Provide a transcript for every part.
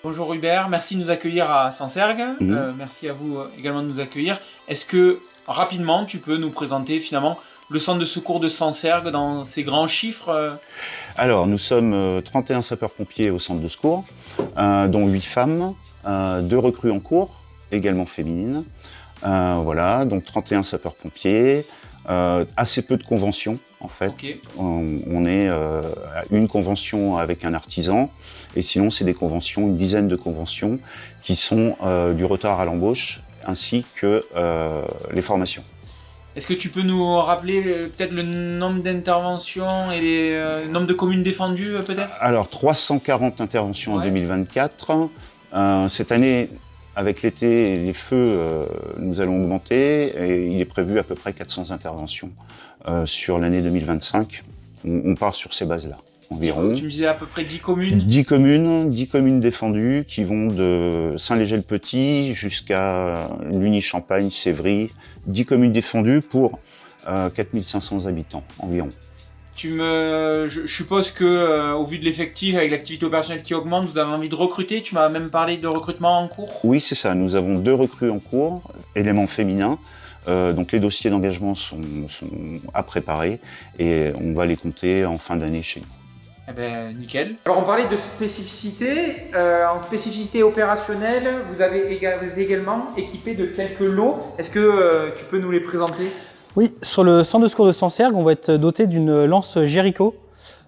Bonjour Hubert, merci de nous accueillir à Sancergues. Merci à vous également de nous accueillir. Est-ce que rapidement tu peux nous présenter finalement le centre de secours de Sancergues dans ses grands chiffres? Alors nous sommes 31 sapeurs-pompiers au centre de secours, dont 8 femmes, 2 recrues en cours, également féminines. Voilà, donc 31 sapeurs-pompiers, assez peu de conventions en fait. Okay. On est à une convention avec un artisan et sinon c'est des conventions, une dizaine de conventions qui sont du retard à l'embauche ainsi que les formations. Est-ce que tu peux nous rappeler peut-être le nombre d'interventions et le nombre de communes défendues peut-être? Alors 340 interventions en 2024. Cette année, avec l'été et les feux, nous allons augmenter et il est prévu à peu près 400 interventions sur l'année 2025. On part sur ces bases-là environ. Tu me disais à peu près 10 communes? 10 communes défendues qui vont de Saint-Léger-le-Petit jusqu'à Lugny-Champagne, Sévry. 10 communes défendues pour 4500 habitants environ. Je suppose que, au vu de l'effectif, avec l'activité opérationnelle qui augmente, vous avez envie de recruter. Tu m'as même parlé de recrutement en cours. Oui, c'est ça. Nous avons 2 recrues en cours, éléments féminins. Donc les dossiers d'engagement sont à préparer et on va les compter en fin d'année chez nous. Eh ben, nickel. Alors on parlait de spécificité. En spécificité opérationnelle, vous êtes également équipé de quelques lots. Est-ce que tu peux nous les présenter? Oui, sur le centre de secours de Sancergues, on va être doté d'une lance Jericho,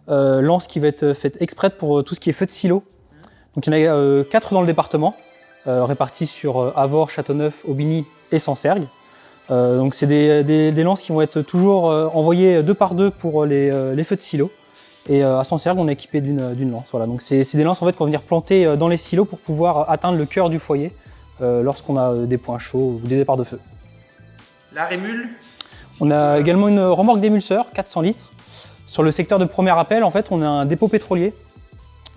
lance qui va être faite exprès pour tout ce qui est feu de silo. Donc il y en a 4 dans le département, répartis sur Avord, Châteauneuf, Aubigny et Sancergues. Donc c'est des lances qui vont être toujours envoyées 2 par 2 pour les feux de silo. Et à Sancergues, on est équipé d'une lance. Voilà. Donc c'est des lances en fait, qu'on va venir planter dans les silos pour pouvoir atteindre le cœur du foyer lorsqu'on a des points chauds ou des départs de feu. La rémule? On a également une remorque d'émulseur, 400 litres. Sur le secteur de premier appel, en fait, on a un dépôt pétrolier.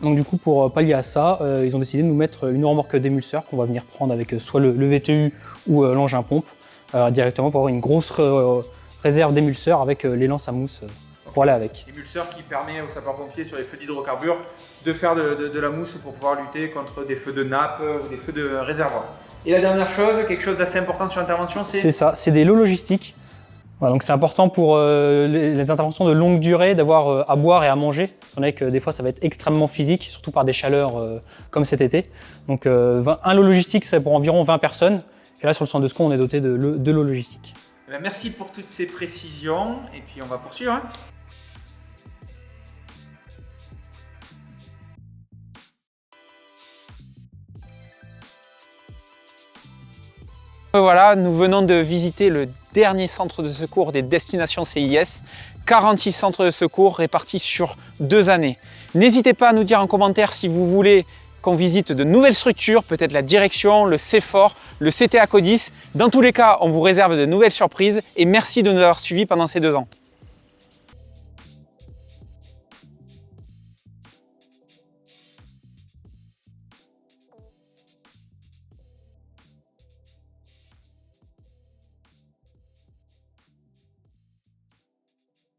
Donc du coup, pour pallier à ça, ils ont décidé de nous mettre une remorque d'émulseur qu'on va venir prendre avec soit le VTU ou l'engin pompe directement pour avoir une grosse réserve d'émulseur avec les lances à mousse pour aller avec. Émulseur qui permet aux sapeurs-pompiers sur les feux d'hydrocarbures de faire de la mousse pour pouvoir lutter contre des feux de nappe ou des feux de réservoir. Et la dernière chose, quelque chose d'assez important sur l'intervention, c'est... C'est ça, c'est des lots logistiques. Voilà, donc c'est important pour les interventions de longue durée d'avoir à boire et à manger. On a que des fois ça va être extrêmement physique, surtout par des chaleurs comme cet été. Donc un lot logistique c'est pour environ 20 personnes. Et là sur le centre de secours on est doté de lots logistiques. Merci pour toutes ces précisions et puis on va poursuivre. Voilà, nous venons de visiter le dernier centre de secours des destinations CIS, 46 centres de secours répartis sur 2 années. N'hésitez pas à nous dire en commentaire si vous voulez qu'on visite de nouvelles structures, peut-être la direction, le CFOR, le CTA Codis. Dans tous les cas, on vous réserve de nouvelles surprises et merci de nous avoir suivis pendant ces 2 ans.